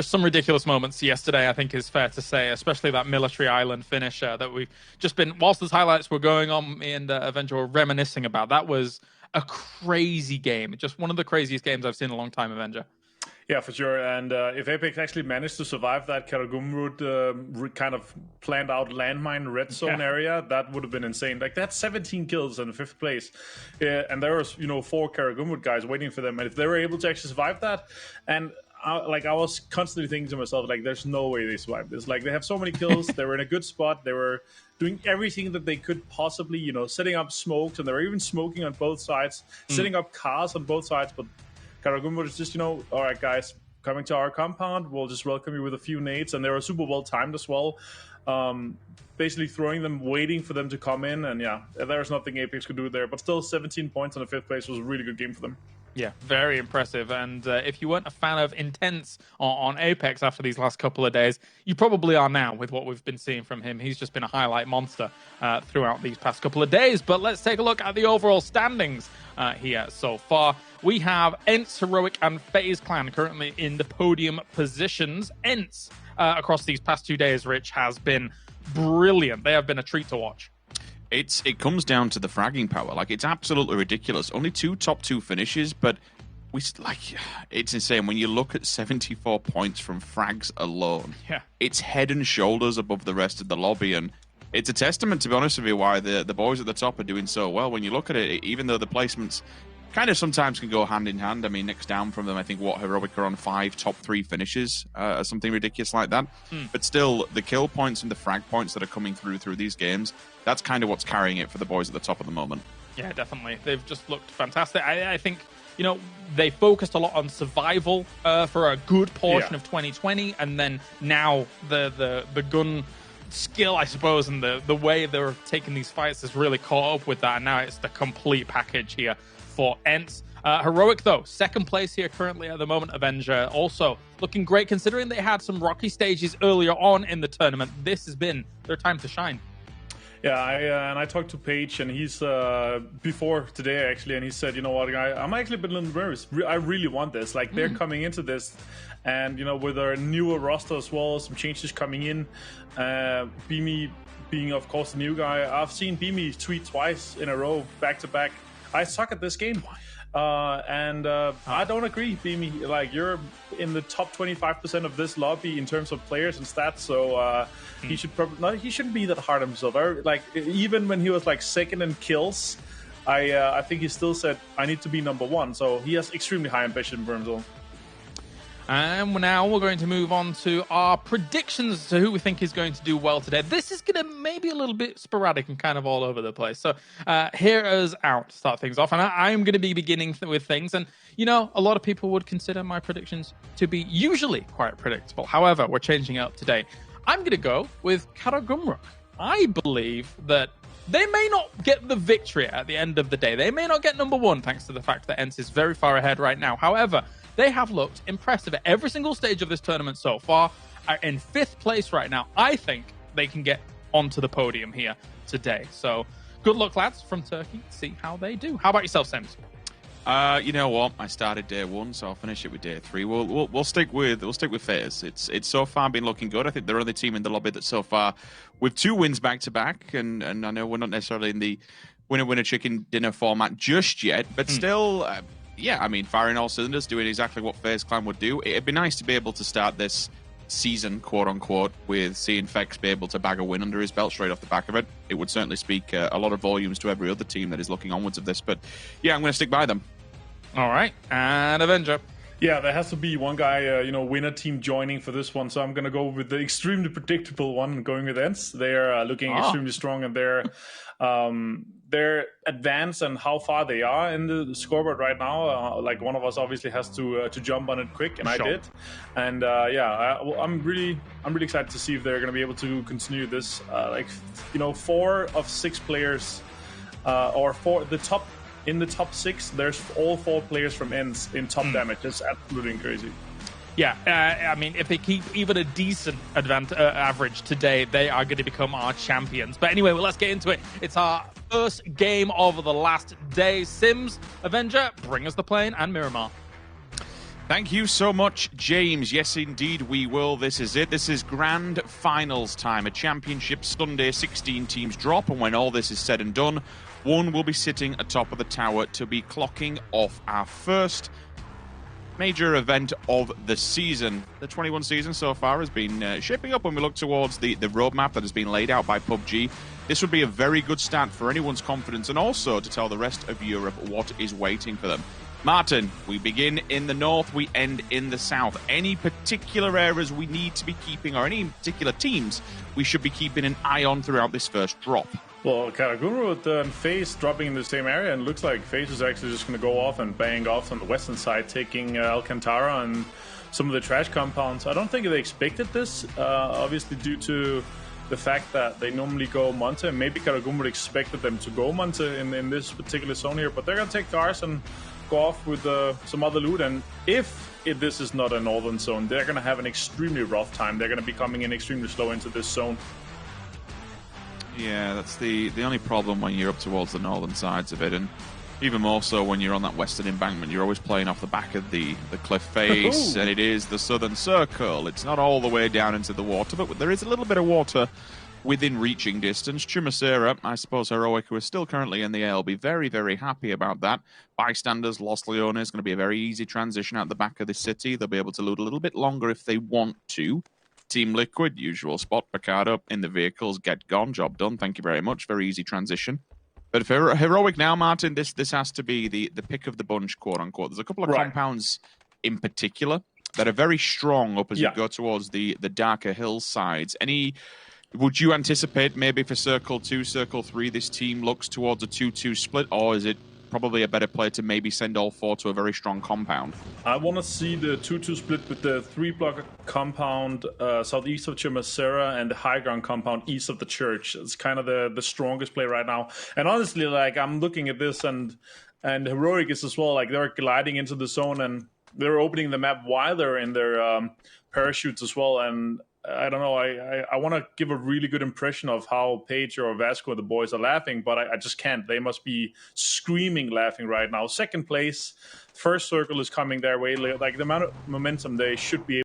some ridiculous moments yesterday, I think is fair to say, especially that military island finisher that we've just been, whilst those highlights were going on, me and Avenger were reminiscing about. That was a crazy game. Just one of the craziest games I've seen in a long time, Avenger. Yeah, for sure. And if Apex actually managed to survive that Karagumrud kind of planned out landmine red zone area, that would have been insane. Like, that's 17 kills in 5th place. And there was, 4 Karagumrud guys waiting for them. And if they were able to actually survive that, and I was constantly thinking to myself, like, there's no way they survived this. Like, they have so many kills. They were in a good spot. They were doing everything that they could possibly, setting up smokes, and they were even smoking on both sides, setting up cars on both sides. But Karagumrud is just, all right, guys, coming to our compound, we'll just welcome you with a few nades. And they were super well timed as well. Basically throwing them, waiting for them to come in. And yeah, there's nothing Apex could do there. But still, 17 points on the 5th place was a really good game for them. Yeah, very impressive. And if you weren't a fan of Intense on Apex after these last couple of days, you probably are now with what we've been seeing from him. He's just been a highlight monster throughout these past couple of days. But let's take a look at the overall standings here so far. We have Ents, Heroic, and FaZe Clan currently in the podium positions. Ents, across these past 2 days, Rich, has been brilliant. They have been a treat to watch. It comes down to the fragging power. Like, it's absolutely ridiculous. Only 2 top 2 finishes, but it's insane. When you look at 74 points from frags alone, it's head and shoulders above the rest of the lobby, and it's a testament, to be honest with you, why the boys at the top are doing so well. When you look at it, even though the placements kind of sometimes can go hand in hand. I mean, next down from them, I think, Heroic are on 5 top 3 finishes, or something ridiculous like that. But still, the kill points and the frag points that are coming through these games, that's kind of what's carrying it for the boys at the top at the moment. Yeah, definitely. They've just looked fantastic. I think, they focused a lot on survival for a good portion of 2020, and then now the gun skill, I suppose, and the way they're taking these fights has really caught up with that, and now it's the complete package here for Ents. Heroic, though, 2nd place here currently at the moment. Avenger also looking great, considering they had some rocky stages earlier on in the tournament. This has been their time to shine. Yeah, I talked to Paige, and he's before today actually, and he said, you know what, I'm actually a bit nervous. I really want this. Like, they're coming into this, and with our newer roster as well, some changes coming in. Beamy being, of course, the new guy. I've seen Beamy tweet twice in a row, back to back, I suck at this game. I don't agree, Beamy. Like, you're in the top 25% of this lobby in terms of players and stats, so he should probably he shouldn't be that hard on himself. Like, even when he was like 2nd in kills, I think he still said, I need to be number 1. So he has extremely high ambition for himself. And now we're going to move on to our predictions to who we think is going to do well today. This is going to maybe a little bit sporadic and kind of all over the place. So hear us out to start things off. And I'm going to be beginning with things. And, a lot of people would consider my predictions to be usually quite predictable. However, we're changing it up today. I'm going to go with Karagumrud. I believe that they may not get the victory at the end of the day. They may not get number 1, thanks to the fact that Ents is very far ahead right now. However, they have looked impressive at every single stage of this tournament so far. Are in 5th place right now. I think they can get onto the podium here today. So good luck, lads, from Turkey. See how they do. How about yourself, Sims? You know what? I started day 1, so I'll finish it with day 3. We'll stick with FaZe. It's so far been looking good. I think they're the only team in the lobby that so far with 2 wins back to back, and I know we're not necessarily in the winner chicken dinner format just yet, but still. Yeah, I mean, firing all cylinders, doing exactly what FaZe Clan would do. It'd be nice to be able to start this season, quote-unquote, with seeing Fex be able to bag a win under his belt straight off the back of it. It would certainly speak a lot of volumes to every other team that is looking onwards of this. But, yeah, I'm going to stick by them. All right. And Avenger. Yeah, there has to be one guy, winner team joining for this one. So I'm going to go with the extremely predictable one, going with Ents. They're looking extremely strong, and they're advanced and how far they are in the scoreboard right now. Like, one of us obviously has to jump on it quick, and I did. And I'm really excited to see if they're going to be able to continue this. 4 of 6 players, or 4 in the top 6. There's all 4 players from Ents in top damage. It's absolutely crazy. Yeah, I mean, if they keep even a decent average today, they are going to become our champions. But anyway, let's get into it. It's our first game of the last day. Sims, Avenger, bring us the plane, and Miramar. Thank you so much, James. Yes, indeed, we will. This is it. This is grand finals time. A championship Sunday, 16 teams drop, and when all this is said and done, one will be sitting atop of the tower to be clocking off our first major event of the season. The 21 season so far has been shaping up when we look towards the roadmap that has been laid out by Pubg. This would be a very good start for anyone's confidence, and also to tell the rest of Europe what is waiting for them. Martin, we begin in the north, we end in the south. Any particular areas we need to be keeping, or any particular teams we should be keeping an eye on throughout this first drop? Well, Karagumrud and FaZe dropping in the same area, and looks like FaZe is actually just going to go off and bang off on the western side, taking Alcantara and some of the trash compounds. I don't think they expected this, obviously due to the fact that they normally go Monte. Maybe Karagumrud expected them to go Monte in this particular zone here, but they're going to take cars and go off with some other loot. And if this is not a northern zone, they're going to have an extremely rough time. They're going to be coming in extremely slow into this zone. Yeah, that's the only problem when you're up towards the northern sides of it, and even more so when you're on that western embankment. You're always playing off the back of the cliff face, and it is the southern circle. It's not all the way down into the water, but there is a little bit of water within reaching distance. Chumacera, I suppose Heroic, who is still currently in the air, will be very, very happy about that. Bystanders, Los Leones, going to be a very easy transition out the back of the city. They'll be able to loot a little bit longer if they want to. Team Liquid, usual spot. Picardo in the vehicles, get gone, job done. Thank you very much. Very easy transition. But for Heroic now, Martin, this has to be the pick of the bunch, quote unquote. There's a couple of compounds in particular that are very strong up as you go towards the darker hillsides. Would you anticipate maybe for Circle 2, Circle 3, this team looks towards a 2-2 split, or is it probably a better play to maybe send all four to a very strong compound? I want to see the 2-2 split with the 3-block compound southeast of Chumacera and the high ground compound east of the church. It's kind of the strongest play right now. And honestly, like, I'm looking at this, and Heroic is as well. Like, they're gliding into the zone, and they're opening the map while they're in their parachutes as well. And I don't know, I want to give a really good impression of how Paige or Vasco, the boys, are laughing, but I just can't. They must be screaming laughing right now. Second place, first circle is coming their way. Like, the amount of momentum they should be